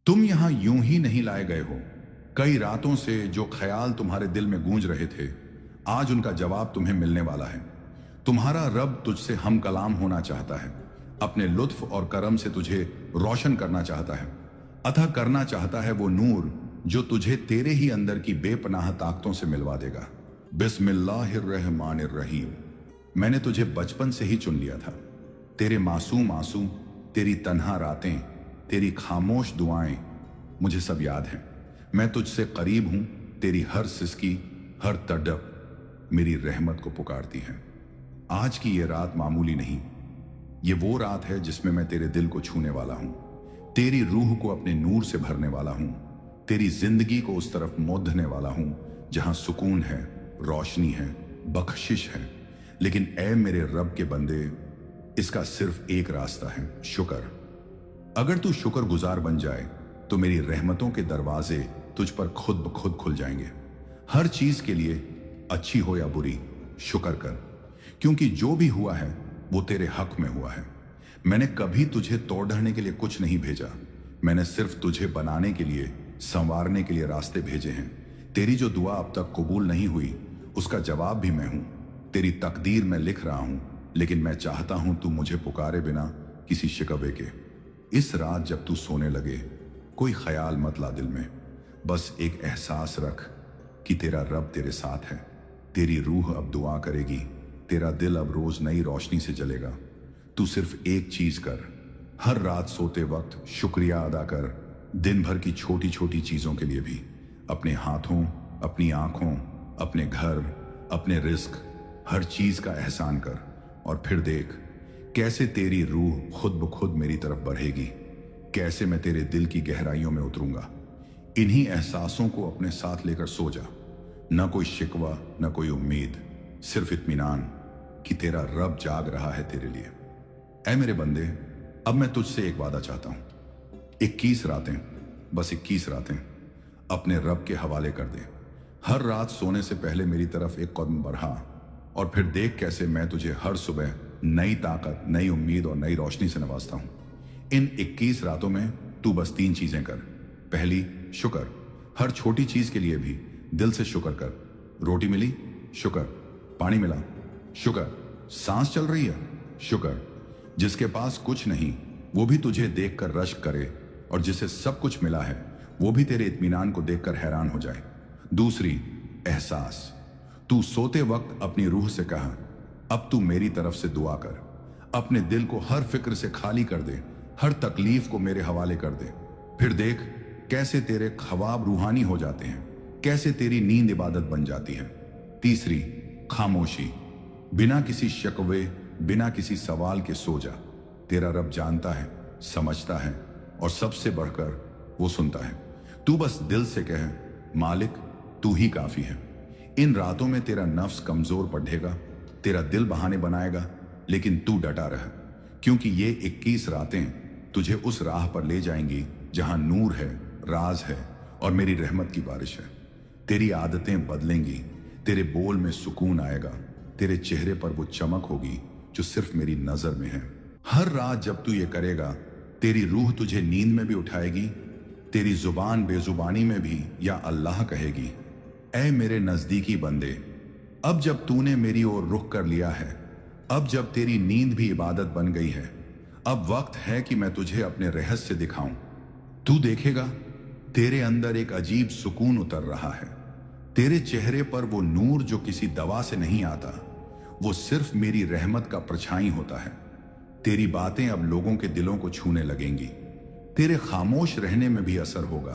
तुम यहां यूं ही नहीं लाए गए हो। कई रातों से जो ख्याल तुम्हारे दिल में गूंज रहे थे, आज उनका जवाब तुम्हें मिलने वाला है। तुम्हारा रब तुझसे हम कलाम होना चाहता है, अपने लुत्फ और करम से तुझे रोशन करना चाहता है। अतः करना चाहता है वो नूर जो तुझे तेरे ही अंदर की बेपनाह ताकतों से मिलवा देगा। बिस्मिल्लाहिर्रहमानिर्रहीम। मैंने तुझे बचपन से ही चुन लिया था। तेरे मासूम आंसू, तेरी तन्हा रातें, तेरी खामोश दुआएं, मुझे सब याद है। मैं तुझसे करीब हूं। तेरी हर सिसकी, हर तड़प मेरी रहमत को पुकारती है। आज की ये रात मामूली नहीं, ये वो रात है जिसमें मैं तेरे दिल को छूने वाला हूं, तेरी रूह को अपने नूर से भरने वाला हूं, तेरी जिंदगी को उस तरफ मोड़ने वाला हूं जहां सुकून है, रोशनी है, बख्शिश है। लेकिन ऐ मेरे रब के बंदे, इसका सिर्फ एक रास्ता है, शुक्र। अगर तू शुक्रगुजार बन जाए तो मेरी रहमतों के दरवाजे तुझ पर खुद ब खुद खुल जाएंगे। हर चीज के लिए, अच्छी हो या बुरी, शुक्र कर, क्योंकि जो भी हुआ है वो तेरे हक में हुआ है। मैंने कभी तुझे तोड़ने के लिए कुछ नहीं भेजा, मैंने सिर्फ तुझे बनाने के लिए, संवारने के लिए रास्ते भेजे हैं। तेरी जो दुआ अब तक कबूल नहीं हुई, उसका जवाब भी मैं हूं। तेरी तकदीर में लिख रहा हूं, लेकिन मैं चाहता हूं तू मुझे पुकारे बिना किसी शिकवे के। इस रात जब तू सोने लगे, कोई ख्याल मत ला दिल में, बस एक एहसास रख कि तेरा रब तेरे साथ है। तेरी रूह अब दुआ करेगी, तेरा दिल अब रोज नई रोशनी से जलेगा। तू सिर्फ एक चीज कर, हर रात सोते वक्त शुक्रिया अदा कर, दिन भर की छोटी छोटी चीजों के लिए भी। अपने हाथों, अपनी आंखों, अपने घर, अपने रिस्क, हर चीज का एहसान कर, और फिर देख कैसे तेरी रूह खुद ब खुद मेरी तरफ बढ़ेगी, कैसे मैं तेरे दिल की गहराइयों में उतरूंगा। इन्हीं एहसासों को अपने साथ लेकर सो जा। न कोई शिकवा, न कोई उम्मीद, सिर्फ इत्मीनान कि तेरा रब जाग रहा है तेरे लिए। ऐ मेरे बंदे, अब मैं तुझसे एक वादा चाहता हूं। 21 रातें, बस 21 रातें अपने रब के हवाले कर दे। हर रात सोने से पहले मेरी तरफ एक कदम बढ़ा, और फिर देख कैसे मैं तुझे हर सुबह नई ताकत, नई उम्मीद और नई रोशनी से नवाजता हूं। इन 21 रातों में तू बस 3 चीजें कर। पहली, शुक्र। हर छोटी चीज के लिए भी दिल से शुक्र कर। रोटी मिली, शुक्र। पानी मिला, शुक्र। सांस चल रही है, शुक्र। जिसके पास कुछ नहीं, वो भी तुझे देखकर रश्क करे, और जिसे सब कुछ मिला है वो भी तेरे इत्मीनान को देखकर हैरान हो जाए। दूसरी, एहसास। तू सोते वक्त अपनी रूह से कहा, अब तू मेरी तरफ से दुआ कर। अपने दिल को हर फिक्र से खाली कर दे, हर तकलीफ को मेरे हवाले कर दे। फिर देख कैसे तेरे ख्वाब रूहानी हो जाते हैं, कैसे तेरी नींद इबादत बन जाती है। तीसरी, खामोशी। बिना किसी शिकवे, बिना किसी सवाल के सो जा। तेरा रब जानता है, समझता है, और सबसे बढ़कर वो सुनता है। तू बस दिल से कहे, मालिक तू ही काफी है। इन रातों में तेरा नफ्स कमजोर पड़ेगा, तेरा दिल बहाने बनाएगा, लेकिन तू डटा रह, क्योंकि ये 21 रातें तुझे उस राह पर ले जाएंगी जहां नूर है, राज है, और मेरी रहमत की बारिश है। तेरी आदतें बदलेंगी, तेरे बोल में सुकून आएगा, तेरे चेहरे पर वो चमक होगी जो सिर्फ मेरी नजर में है। हर रात जब तू ये करेगा, तेरी रूह तुझे नींद में भी उठाएगी, तेरी जुबान बेजुबानी में भी या अल्लाह कहेगी। ऐ मेरे नजदीकी बंदे, अब जब तूने मेरी ओर रुख कर लिया है, अब जब तेरी नींद भी इबादत बन गई है, अब वक्त है कि मैं तुझे अपने रहस्य दिखाऊं। तू देखेगा तेरे अंदर एक अजीब सुकून उतर रहा है। तेरे चेहरे पर वो नूर जो किसी दवा से नहीं आता, वो सिर्फ मेरी रहमत का परछाई होता है। तेरी बातें अब लोगों के दिलों को छूने लगेंगी, तेरे खामोश रहने में भी असर होगा,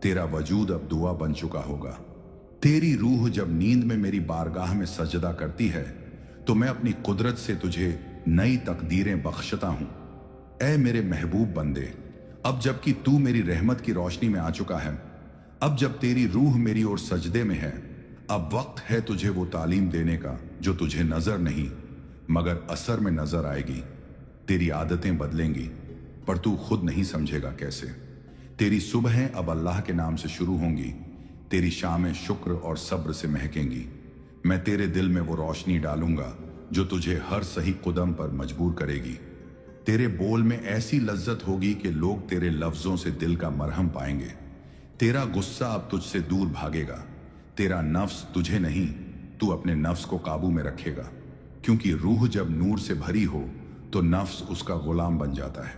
तेरा वजूद अब दुआ बन चुका होगा। तेरी रूह जब नींद में मेरी बारगाह में सजदा करती है, तो मैं अपनी कुदरत से तुझे नई तकदीरें बख्शता हूं। ऐ मेरे महबूब बंदे, अब जबकि तू मेरी रहमत की रोशनी में आ चुका है, अब जब तेरी रूह मेरी ओर सजदे में है, अब वक्त है तुझे वो तालीम देने का जो तुझे नजर नहीं मगर असर में नजर आएगी। तेरी आदतें बदलेंगी, पर तू खुद नहीं समझेगा कैसे। तेरी सुबहें अब अल्लाह के नाम से शुरू होंगी, तेरी शामें शुक्र और सब्र से महकेंगी। मैं तेरे दिल में वो रोशनी डालूंगा जो तुझे हर सही कदम पर मजबूर करेगी। तेरे बोल में ऐसी लज्जत होगी कि लोग तेरे लफ्जों से दिल का मरहम पाएंगे। तेरा गुस्सा अब तुझसे दूर भागेगा। तेरा नफ्स तुझे नहीं, तू अपने नफ्स को काबू में रखेगा, क्योंकि रूह जब नूर से भरी हो तो नफ्स उसका गुलाम बन जाता है।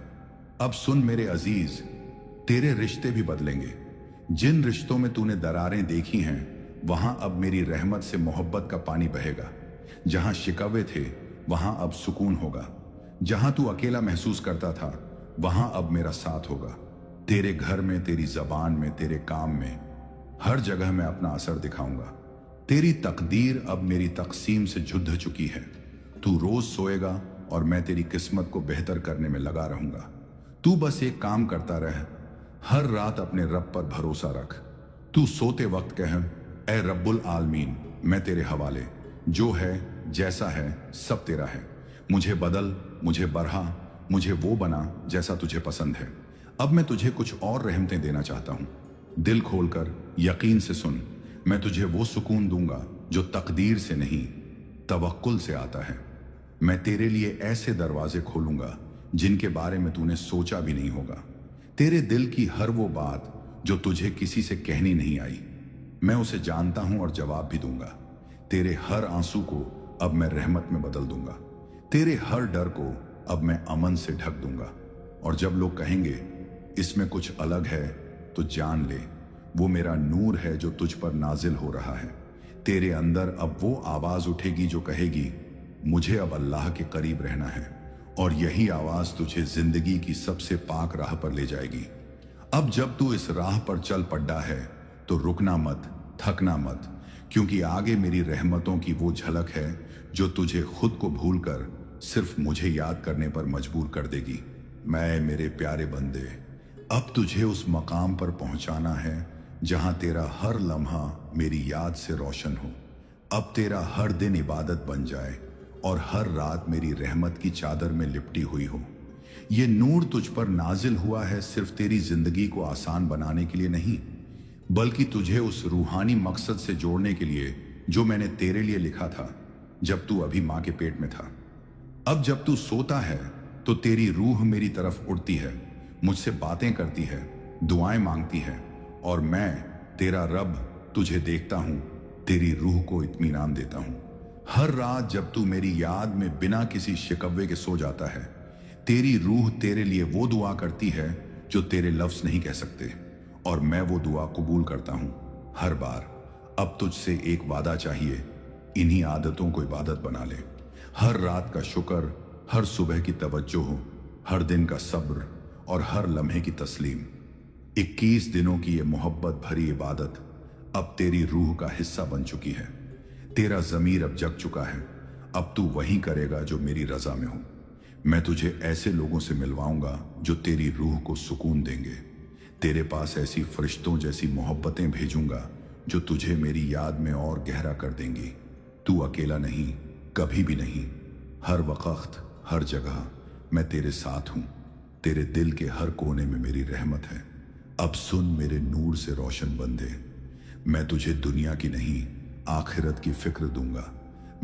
अब सुन मेरे अजीज, तेरे रिश्ते भी बदलेंगे। जिन रिश्तों में तूने दरारें देखी हैं, वहां अब मेरी रहमत से मोहब्बत का पानी बहेगा। जहां शिकवे थे वहां अब सुकून होगा। जहां तू अकेला महसूस करता था वहां अब मेरा साथ होगा। तेरे घर में, तेरी जबान में, तेरे काम में, हर जगह मैं अपना असर दिखाऊंगा। तेरी तकदीर अब मेरी तकसीम से जुड़ चुकी है। तू रोज सोएगा और मैं तेरी किस्मत को बेहतर करने में लगा रहूंगा। तू बस एक काम करता रह, हर रात अपने रब पर भरोसा रख। तू सोते वक्त कह, ए रब्बुल आलमीन, मैं तेरे हवाले, जो है जैसा है सब तेरा है। मुझे बदल, मुझे बढ़ा, मुझे वो बना जैसा तुझे पसंद है। अब मैं तुझे कुछ और रहमतें देना चाहता हूं। दिल खोलकर यकीन से सुन, मैं तुझे वो सुकून दूंगा जो तकदीर से नहीं, तवक्कुल से आता है। मैं तेरे लिए ऐसे दरवाजे खोलूंगा जिनके बारे में तूने सोचा भी नहीं होगा। तेरे दिल की हर वो बात जो तुझे किसी से कहनी नहीं आई, मैं उसे जानता हूं और जवाब भी दूंगा। तेरे हर आंसू को अब मैं रहमत में बदल दूंगा। तेरे हर डर को अब मैं अमन से ढक दूंगा। और जब लोग कहेंगे इसमें कुछ अलग है, तो जान ले वो मेरा नूर है जो तुझ पर नाजिल हो रहा है। तेरे अंदर अब वो आवाज उठेगी जो कहेगी मुझे अब अल्लाह के करीब रहना है, और यही आवाज तुझे जिंदगी की सबसे पाक राह पर ले जाएगी। अब जब तू इस राह पर चल पड़ा है तो रुकना मत, थकना मत, क्योंकि आगे मेरी रहमतों की वो झलक है जो तुझे खुद को भूलकर सिर्फ मुझे याद करने पर मजबूर कर देगी। मैं मेरे प्यारे बंदे, अब तुझे उस मकाम पर पहुंचाना है जहां तेरा हर लम्हा मेरी याद से रोशन हो। अब तेरा हर दिन इबादत बन जाए और हर रात मेरी रहमत की चादर में लिपटी हुई हो। ये नूर तुझ पर नाजिल हुआ है सिर्फ तेरी जिंदगी को आसान बनाने के लिए नहीं, बल्कि तुझे उस रूहानी मकसद से जोड़ने के लिए जो मैंने तेरे लिए लिखा था जब तू अभी मां के पेट में था। अब जब तू सोता है तो तेरी रूह मेरी तरफ उड़ती है, मुझसे बातें करती है, दुआएं मांगती है, और मैं तेरा रब तुझे देखता हूं, तेरी रूह को इत्मीनान देता हूं। हर रात जब तू मेरी याद में बिना किसी शिकवे के सो जाता है, तेरी रूह तेरे लिए वो दुआ करती है जो तेरे लफ्ज नहीं कह सकते, और मैं वो दुआ कबूल करता हूं हर बार। अब तुझसे एक वादा चाहिए, इन्हीं आदतों को इबादत बना ले। हर रात का शुक्र, हर सुबह की तवज्जो, हर दिन का सब्र और हर लम्हे की तस्लीम। 21 दिनों की ये मोहब्बत भरी इबादत अब तेरी रूह का हिस्सा बन चुकी है। तेरा ज़मीर अब जग चुका है। अब तू वही करेगा जो मेरी रजा में हो। मैं तुझे ऐसे लोगों से मिलवाऊंगा जो तेरी रूह को सुकून देंगे। तेरे पास ऐसी फरिश्तों जैसी मोहब्बतें भेजूंगा जो तुझे मेरी याद में और गहरा कर देंगी। तू अकेला नहीं, कभी भी नहीं। हर वक्त, हर जगह मैं तेरे साथ हूं। तेरे दिल के हर कोने में मेरी रहमत है। अब सुन मेरे नूर से रोशन बंदे, मैं तुझे दुनिया की नहीं, आखिरत की फिक्र दूंगा।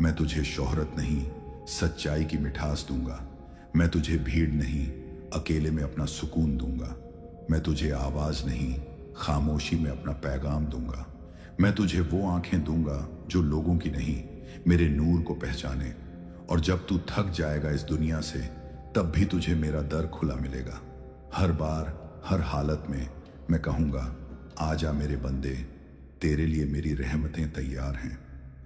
मैं तुझे शोहरत नहीं, सच्चाई की मिठास दूंगा। मैं तुझे भीड़ नहीं, अकेले में अपना सुकून दूंगा। मैं तुझे आवाज नहीं, खामोशी में अपना पैगाम दूंगा। मैं तुझे वो आंखें दूंगा जो लोगों की नहीं, मेरे नूर को पहचाने। और जब तू थक जाएगा इस दुनिया से, तब भी तुझे मेरा दर खुला मिलेगा। हर बार, हर हालत में मैं कहूंगा, आजा मेरे बंदे, तेरे लिए मेरी रहमतें तैयार हैं।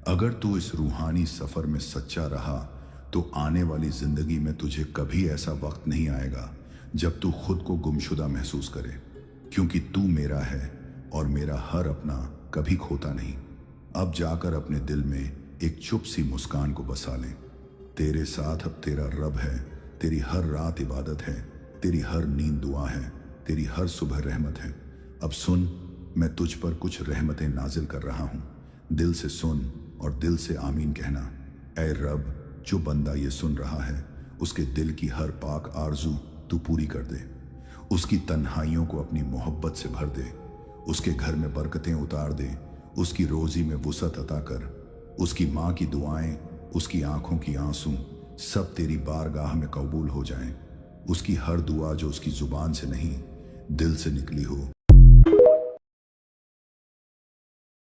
अगर तू इस रूहानी सफर में सच्चा रहा तो आने वाली जिंदगी में तुझे कभी ऐसा वक्त नहीं आएगा जब तू खुद को गुमशुदा महसूस करे, क्योंकि तू मेरा है और मेरा हर अपना कभी खोता नहीं। अब जाकर अपने दिल में एक चुप सी मुस्कान को बसा ले। तेरे साथ अब तेरा रब है। तेरी हर रात इबादत है, तेरी हर नींद दुआ है, तेरी हर सुबह रहमत है। अब सुन, मैं तुझ पर कुछ रहमतें नाजिल कर रहा हूं। दिल से सुन और दिल से आमीन कहना। ऐ रब, जो बंदा ये सुन रहा है उसके दिल की हर पाक आरजू तू पूरी कर दे। उसकी तन्हाइयों को अपनी मोहब्बत से भर दे। उसके घर में बरकतें उतार दे। उसकी रोजी में वुसअत अता कर। उसकी माँ की दुआएं, उसकी आंखों की आंसू सब तेरी बारगाह में कबूल हो जाएं। اس کی ہر دعا جو اس کی زبان سے نہیں دل سے نکلی ہو